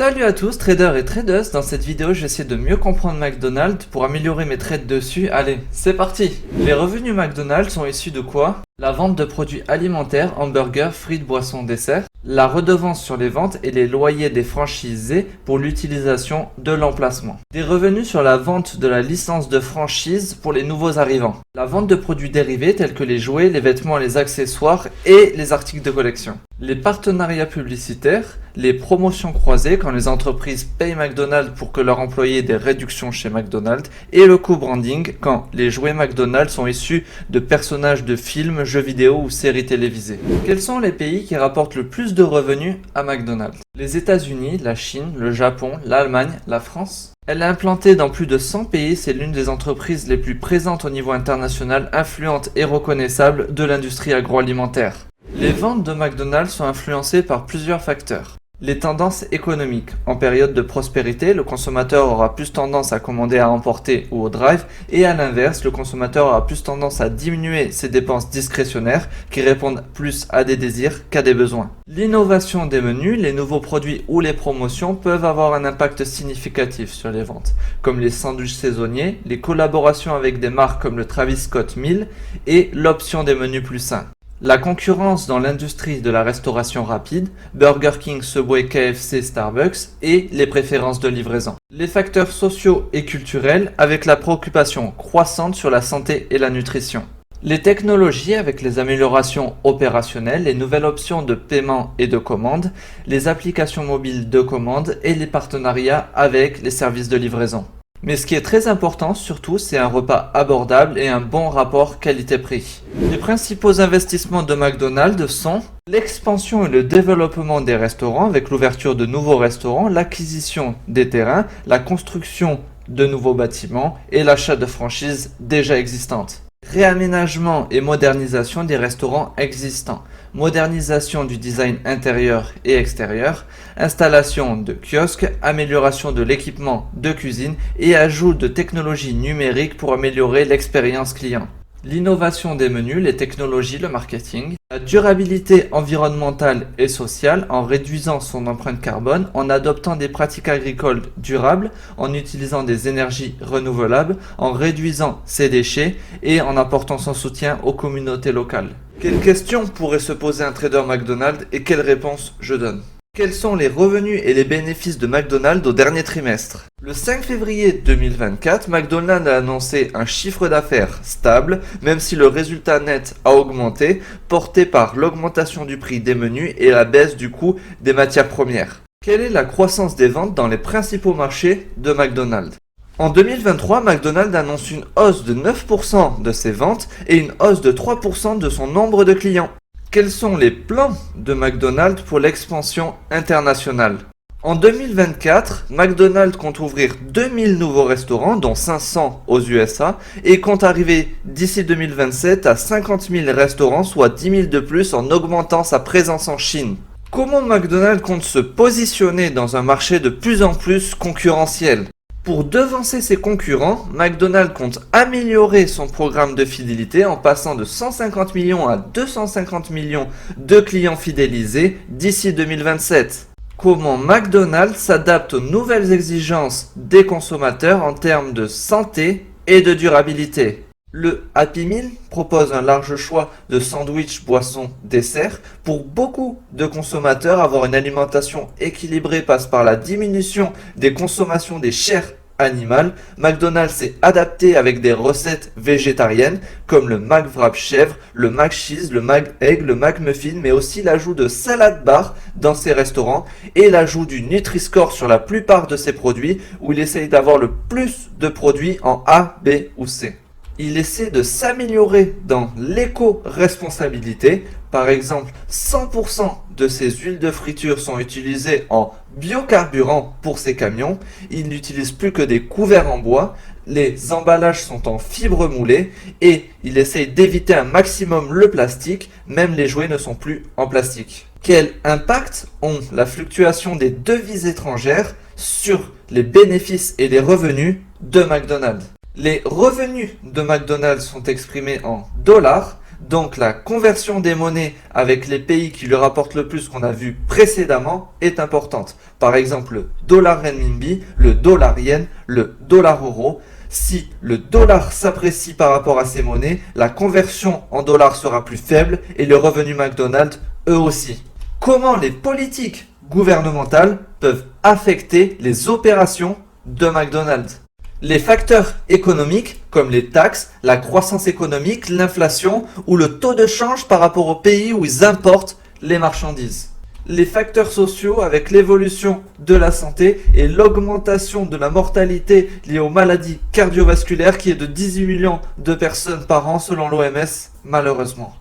Salut à tous, traders et traders. Dans cette vidéo, je vais essayer de mieux comprendre McDonald's pour améliorer mes trades dessus. Allez, c'est parti. Les revenus McDonald's sont issus de quoi? La vente de produits alimentaires, hamburgers, frites, boissons, desserts, la redevance sur les ventes et les loyers des franchisés pour l'utilisation de l'emplacement. Des revenus sur la vente de la licence de franchise pour les nouveaux arrivants. La vente de produits dérivés tels que les jouets, les vêtements, les accessoires et les articles de collection. Les partenariats publicitaires, les promotions croisées quand les entreprises payent McDonald's pour que leurs employés aient des réductions chez McDonald's et le co-branding quand les jouets McDonald's sont issus de personnages de films, jeux vidéo ou séries télévisées. Quels sont les pays qui rapportent le plus de revenus à McDonald's? Les États-Unis, la Chine, le Japon, l'Allemagne, la France. Elle est implantée dans plus de 100 pays, c'est l'une des entreprises les plus présentes au niveau international, influente et reconnaissable de l'industrie agroalimentaire. Les ventes de McDonald's sont influencées par plusieurs facteurs. Les tendances économiques. En période de prospérité, le consommateur aura plus tendance à commander à emporter ou au drive, et à l'inverse, le consommateur aura plus tendance à diminuer ses dépenses discrétionnaires qui répondent plus à des désirs qu'à des besoins. L'innovation des menus, les nouveaux produits ou les promotions peuvent avoir un impact significatif sur les ventes, comme les sandwichs saisonniers, les collaborations avec des marques comme le Travis Scott Meal et l'option des menus plus sains. La concurrence dans l'industrie de la restauration rapide, Burger King, Subway, KFC, Starbucks et les préférences de livraison. Les facteurs sociaux et culturels avec la préoccupation croissante sur la santé et la nutrition. Les technologies avec les améliorations opérationnelles, les nouvelles options de paiement et de commande, les applications mobiles de commande et les partenariats avec les services de livraison. Mais ce qui est très important surtout, c'est un repas abordable et un bon rapport qualité-prix. Les principaux investissements de McDonald's sont l'expansion et le développement des restaurants avec l'ouverture de nouveaux restaurants, l'acquisition des terrains, la construction de nouveaux bâtiments et l'achat de franchises déjà existantes. Réaménagement et modernisation des restaurants existants, modernisation du design intérieur et extérieur, installation de kiosques, amélioration de l'équipement de cuisine et ajout de technologies numériques pour améliorer l'expérience client. L'innovation des menus, les technologies, le marketing, la durabilité environnementale et sociale en réduisant son empreinte carbone, en adoptant des pratiques agricoles durables, en utilisant des énergies renouvelables, en réduisant ses déchets et en apportant son soutien aux communautés locales. Quelles questions pourrait se poser un trader McDonald's et quelles réponses je donne? Quels sont les revenus et les bénéfices de McDonald's au dernier trimestre? Le 5 février 2024, McDonald's a annoncé un chiffre d'affaires stable, même si le résultat net a augmenté, porté par l'augmentation du prix des menus et la baisse du coût des matières premières. Quelle est la croissance des ventes dans les principaux marchés de McDonald's? En 2023, McDonald's annonce une hausse de 9% de ses ventes et une hausse de 3% de son nombre de clients. Quels sont les plans de McDonald's pour l'expansion internationale? En 2024, McDonald's compte ouvrir 2000 nouveaux restaurants, dont 500 aux USA, et compte arriver d'ici 2027 à 50 000 restaurants, soit 10 000 de plus en augmentant sa présence en Chine. Comment McDonald's compte se positionner dans un marché de plus en plus concurrentiel? Pour devancer ses concurrents, McDonald's compte améliorer son programme de fidélité en passant de 150 millions à 250 millions de clients fidélisés d'ici 2027. Comment McDonald's s'adapte aux nouvelles exigences des consommateurs en termes de santé et de durabilité? Le Happy Meal propose un large choix de sandwichs, boissons, desserts. Pour beaucoup de consommateurs, avoir une alimentation équilibrée passe par la diminution des consommations des chairs animales. McDonald's s'est adapté avec des recettes végétariennes comme le McWrap chèvre, le McCheese, le McEgg, le McMuffin, mais aussi l'ajout de salad bar dans ses restaurants et l'ajout du Nutri-Score sur la plupart de ses produits où il essaye d'avoir le plus de produits en A, B ou C. Il essaie de s'améliorer dans l'éco-responsabilité. Par exemple, 100% de ses huiles de friture sont utilisées en biocarburant pour ses camions. Il n'utilise plus que des couverts en bois. Les emballages sont en fibre moulée et il essaye d'éviter un maximum le plastique. Même les jouets ne sont plus en plastique. Quel impact ont la fluctuation des devises étrangères sur les bénéfices et les revenus de McDonald's? Les revenus de McDonald's sont exprimés en dollars, Donc la conversion des monnaies avec les pays qui lui rapportent le plus qu'on a vu précédemment est importante. Par exemple le dollar renminbi, le dollar yen, le dollar euro. Si le dollar s'apprécie par rapport à ces monnaies, la conversion en dollars sera plus faible et les revenus McDonald's eux aussi. Comment les politiques gouvernementales peuvent affecter les opérations de McDonald's? Les facteurs économiques comme les taxes, la croissance économique, l'inflation ou le taux de change par rapport au pays où ils importent les marchandises. Les facteurs sociaux avec l'évolution de la santé et l'augmentation de la mortalité liée aux maladies cardiovasculaires qui est de 18 millions de personnes par an selon l'OMS malheureusement.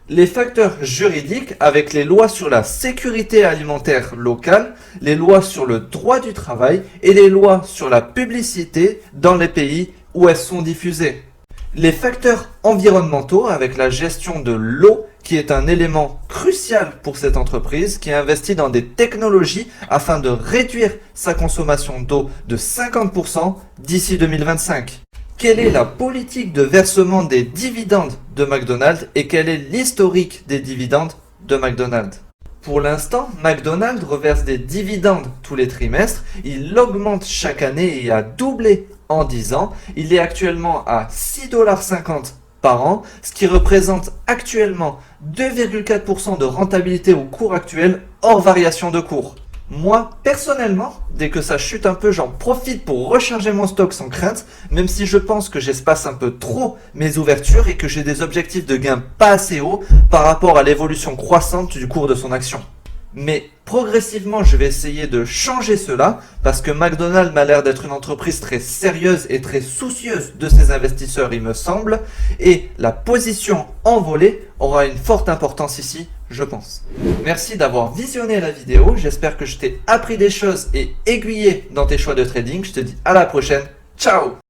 Les facteurs juridiques avec les lois sur la sécurité alimentaire locale, les lois sur le droit du travail et les lois sur la publicité dans les pays où elles sont diffusées. Les facteurs environnementaux avec la gestion de l'eau qui est un élément crucial pour cette entreprise qui investit dans des technologies afin de réduire sa consommation d'eau de 50% d'ici 2025. Quelle est la politique de versement des dividendes de McDonald's et quel est l'historique des dividendes de McDonald's? Pour l'instant, McDonald's reverse des dividendes tous les trimestres. Il augmente chaque année et a doublé en 10 ans. Il est actuellement à 6,50$ par an, ce qui représente actuellement 2,4% de rentabilité au cours actuel hors variation de cours. Moi, personnellement, dès que ça chute un peu, j'en profite pour recharger mon stock sans crainte, même si je pense que j'espace un peu trop mes ouvertures et que j'ai des objectifs de gain pas assez hauts par rapport à l'évolution croissante du cours de son action. Mais progressivement, je vais essayer de changer cela parce que McDonald's m'a l'air d'être une entreprise très sérieuse et très soucieuse de ses investisseurs, il me semble, et la position envolée aura une forte importance ici, je pense. Merci d'avoir visionné la vidéo, j'espère que je t'ai appris des choses et aiguillé dans tes choix de trading. Je te dis à la prochaine, ciao!